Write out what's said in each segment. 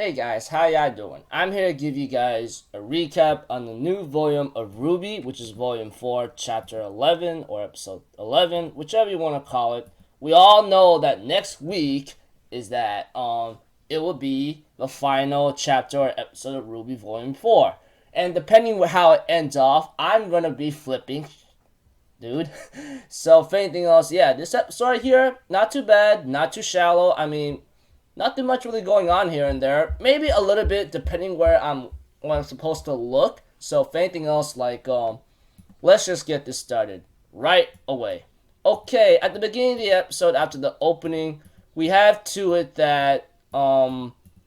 Hey guys, how y'all doing? I'm here to give you guys a recap on the new volume of RWBY, which is volume 4, chapter 11, or episode 11, whichever you want to call it. We all know that next week is that it will be the final chapter or episode of RWBY volume 4. And depending on how it ends off, I'm going to be flipping, dude. So if anything else, yeah, this episode right here, not too bad, not too shallow. I mean, nothing much really going on here and there. Maybe a little bit depending where I'm supposed to look. So if anything else, let's just get this started right away. Okay, at the beginning of the episode, after the opening, we have to it that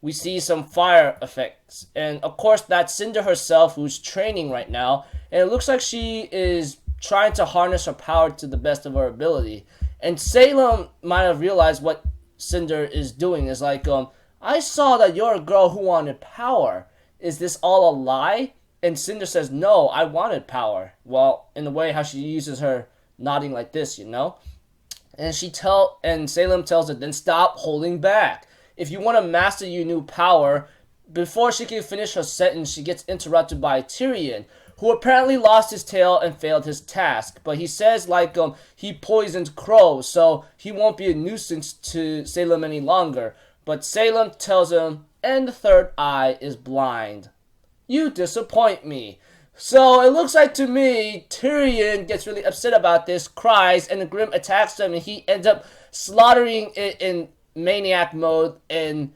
we see some fire effects, and of course that's Cinder herself who's training right now, and it looks like she is trying to harness her power to the best of her ability. And Salem might have realized what Cinder is doing is I saw that you're a girl who wanted power. Is this all a lie? And Cinder says, no, I wanted power. Well, in the way how she uses her nodding like this, you know? And Salem tells her, then stop holding back. If you want to master your new power, before she can finish her sentence, she gets interrupted by Tyrion, who apparently lost his tail and failed his task. But he says he poisoned crows, so he won't be a nuisance to Salem any longer. But Salem tells him, and the third eye is blind. You disappoint me. So it looks like to me, Tyrion gets really upset about this, cries, and the Grim attacks him, and he ends up slaughtering it in maniac mode, and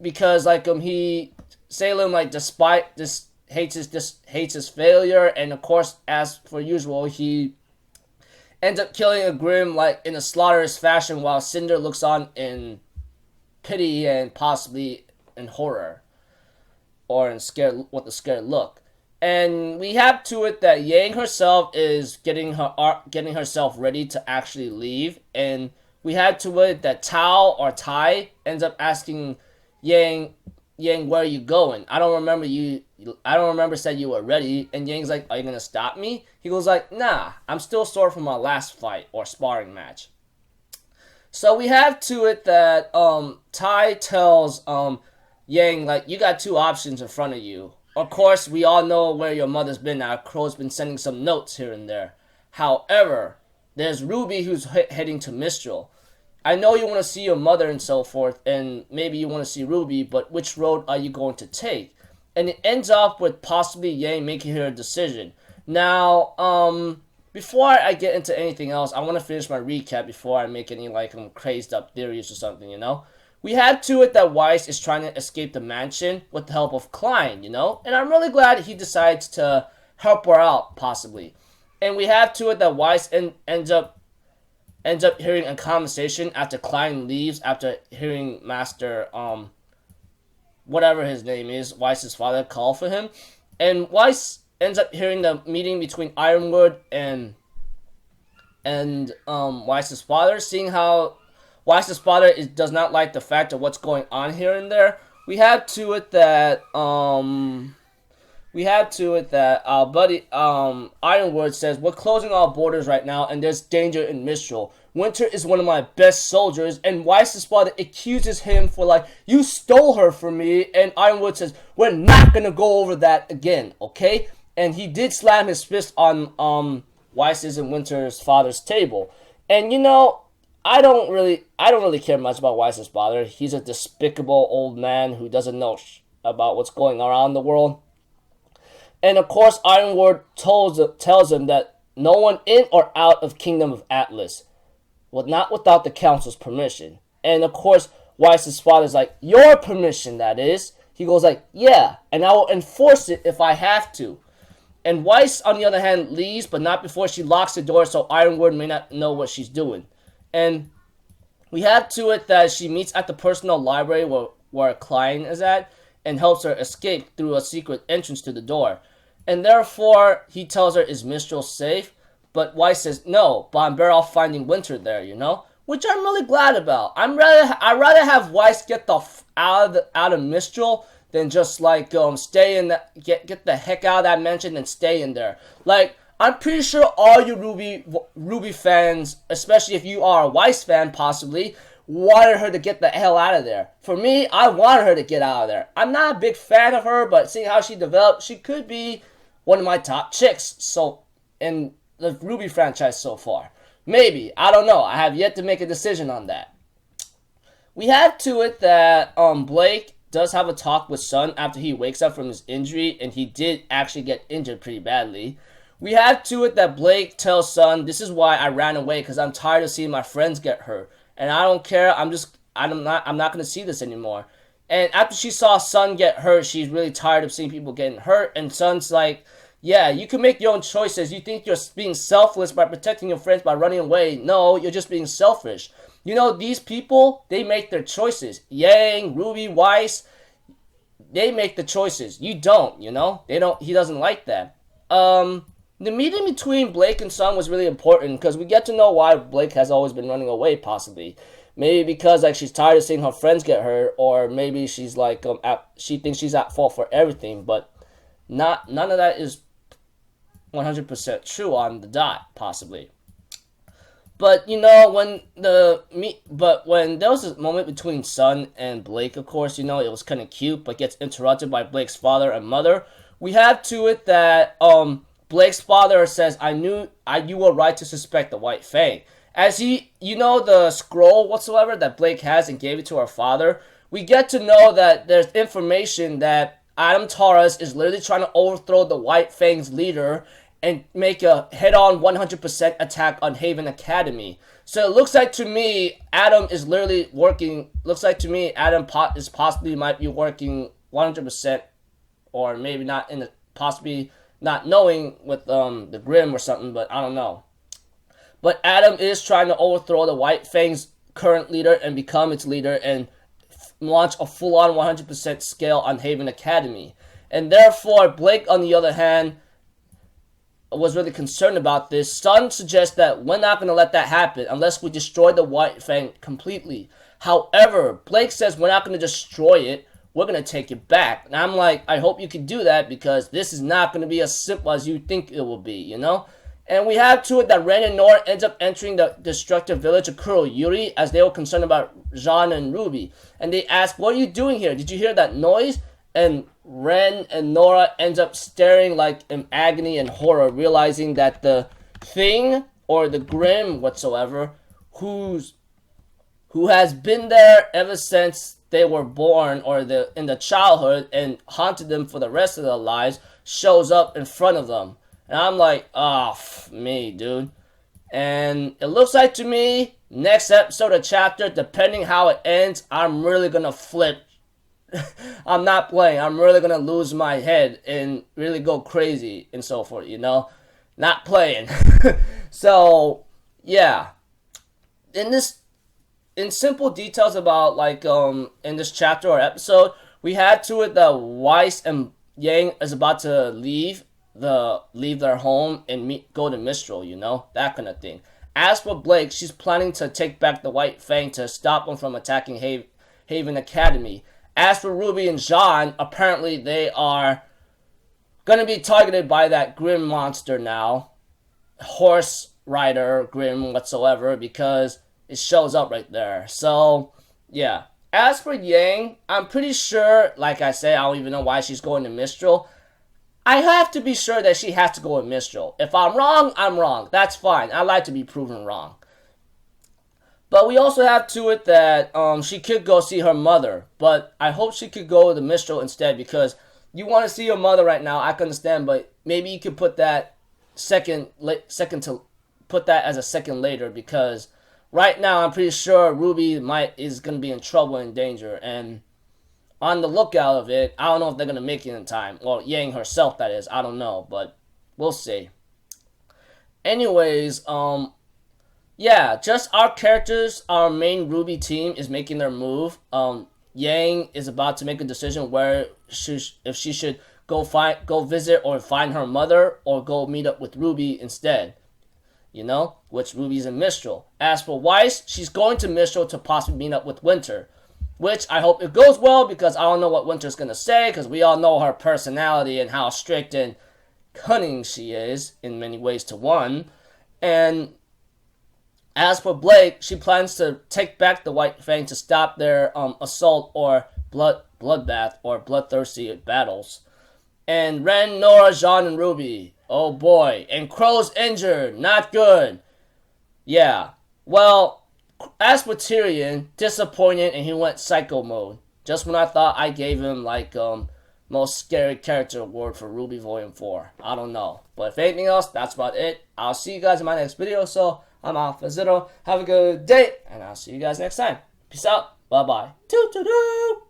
because Salem despite this hates his failure, and of course, as for usual, he ends up killing a Grim in a slaughterous fashion, while Cinder looks on in pity and possibly in horror, or in scared with a scared look. And we have to it that Yang herself is getting herself ready to actually leave, and we had to it that Tao or Tai ends up asking Yang, where are you going? I don't remember said you were ready. And Yang's like, are you gonna stop me? He goes nah, I'm still sore from my last fight or sparring match. So we have to it that Tai tells Yang, you got two options in front of you. Of course, we all know where your mother's been now. Crow's been sending some notes here and there. However, there's RWBY who's heading to Mistral. I know you want to see your mother and so forth, and maybe you want to see RWBY, but which road are you going to take? And it ends up with possibly Yang making her decision. Now, before I get into anything else, I want to finish my recap before I make any crazed up theories or something, you know? We had to it that Weiss is trying to escape the mansion with the help of Klein, you know? And I'm really glad he decides to help her out, possibly. And we have to it that Weiss ends up hearing a conversation after Klein leaves, after hearing Master, whatever his name is, Weiss's father, call for him. And Weiss ends up hearing the meeting between Ironwood and Weiss's father, seeing how Weiss's father does not like the fact of what's going on here and there. We have to it that our buddy Ironwood says, we're closing our borders right now and there's danger in Mistral. Winter is one of my best soldiers, and Weiss's father accuses him for you stole her from me, and Ironwood says, we're not gonna go over that again, okay? And he did slam his fist on Weiss's and Winter's father's table. And I don't really care much about Weiss's father. He's a despicable old man who doesn't know about what's going on around the world. And of course, Ironwood tells him that no one in or out of Kingdom of Atlas, not without the council's permission. And of course, Weiss's father's your permission, that is. He goes yeah, and I will enforce it if I have to. And Weiss, on the other hand, leaves, but not before she locks the door so Ironwood may not know what she's doing. And we have to it that she meets at the personal library where Klein is at, and helps her escape through a secret entrance to the door. And therefore, he tells her, is Mistral safe? But Weiss says, no, but I'm better off finding Winter there, you know? Which I'm really glad about. I'd rather have Weiss get out of Mistral than just stay in get the heck out of that mansion and stay in there. I'm pretty sure all you RWBY fans, especially if you are a Weiss fan possibly, wanted her to get the hell out of there. For me, I wanted her to get out of there. I'm not a big fan of her, but seeing how she developed, she could be one of my top chicks. So, in the RWBY franchise so far. Maybe. I don't know. I have yet to make a decision on that. We have to it that Blake does have a talk with Sun after he wakes up from his injury, and he did actually get injured pretty badly. We have to it that Blake tells Sun, this is why I ran away, because I'm tired of seeing my friends get hurt. And I don't care, I'm not going to see this anymore. And after she saw Sun get hurt, she's really tired of seeing people getting hurt. And Sun's like, yeah, you can make your own choices. You think you're being selfless by protecting your friends by running away. No, you're just being selfish. You know, these people, they make their choices. Yang, RWBY, Weiss, they make the choices. You don't, you know? He doesn't like that. The meeting between Blake and Sun was really important because we get to know why Blake has always been running away, possibly. Maybe because like she's tired of seeing her friends get hurt, or maybe she's like she thinks she's at fault for everything, but none of that is 100% true on the dot, possibly. But you know, when there was a moment between Sun and Blake, of course, you know, it was kind of cute, but gets interrupted by Blake's father and mother. We have to it that Blake's father says, "I knew you were right to suspect the White Fang." As he, you know, the scroll whatsoever that Blake has and gave it to her father, we get to know that there's information that Adam Taurus is literally trying to overthrow the White Fang's leader and make a head-on 100% attack on Haven Academy. So it looks like to me, Adam is literally working, is possibly might be working 100%, or maybe not possibly not knowing with the Grimm or something, but I don't know. But Adam is trying to overthrow the White Fang's current leader and become its leader and launch a full-on 100% scale on Haven Academy. And therefore, Blake, on the other hand, was really concerned about this. Sun suggests that we're not going to let that happen unless we destroy the White Fang completely. However, Blake says we're not going to destroy it. We're going to take it back. And I'm like, I hope you can do that because this is not going to be as simple as you think it will be, you know? And we have to it that Ren and Nora ends up entering the destructive village of Kuroyuri as they were concerned about Jean and RWBY. And they ask, what are you doing here? Did you hear that noise? And Ren and Nora ends up staring like in agony and horror, realizing that the thing, or the Grimm whatsoever, who has been there ever since they were born or in the childhood and haunted them for the rest of their lives, shows up in front of them. And I'm like, me, dude. And it looks like to me, next episode or chapter, depending how it ends, I'm really gonna flip. I'm not playing. I'm really gonna lose my head and really go crazy and so forth, you know? Not playing. So, yeah. In simple details about, like, in this chapter or episode, we had to it that Weiss and Yang is about to leave their home and go to Mistral, you know, that kind of thing. As for Blake, she's planning to take back the White Fang to stop them from attacking Haven Academy. As for RWBY and Jean, apparently they are gonna be targeted by that Grimm monster now, horse rider Grimm whatsoever, because it shows up right there. So yeah. As for Yang, I'm pretty sure, like I said, I don't even know why she's going to Mistral. I have to be sure that she has to go with Mistral. If I'm wrong, I'm wrong. That's fine. I like to be proven wrong. But we also have to it that she could go see her mother. But I hope she could go to Mistral instead, because you want to see your mother right now, I can understand. But maybe you could put that put that as a second later, because right now I'm pretty sure RWBY is going to be in trouble and danger. And on the lookout of it. I don't know if they're going to make it in time. Well, Yang herself, that is. I don't know, but we'll see. Anyways, yeah, just our characters, our main RWBY team is making their move. Yang is about to make a decision where if she should go visit or find her mother, or go meet up with RWBY instead. You know, which RWBY's in Mistral. As for Weiss, she's going to Mistral to possibly meet up with Winter. Which I hope it goes well, because I don't know what Winter's going to say, because we all know her personality and how strict and cunning she is in many ways to one. And As for Blake, she plans to take back the White Fang to stop their assault or bloodbath or bloodthirsty battles. And Ren, Nora, Jean, and Ruby. Oh boy. And Crow's injured. Not good. Yeah. Well, as for Tyrion, disappointed and he went psycho mode. Just when I thought I gave him like most scary character award for RWBY Volume 4. I don't know. But if anything else, that's about it. I'll see you guys in my next video. So I'm Alpha Zero. Have a good day. And I'll see you guys next time. Peace out. Bye bye. Toot toot toot.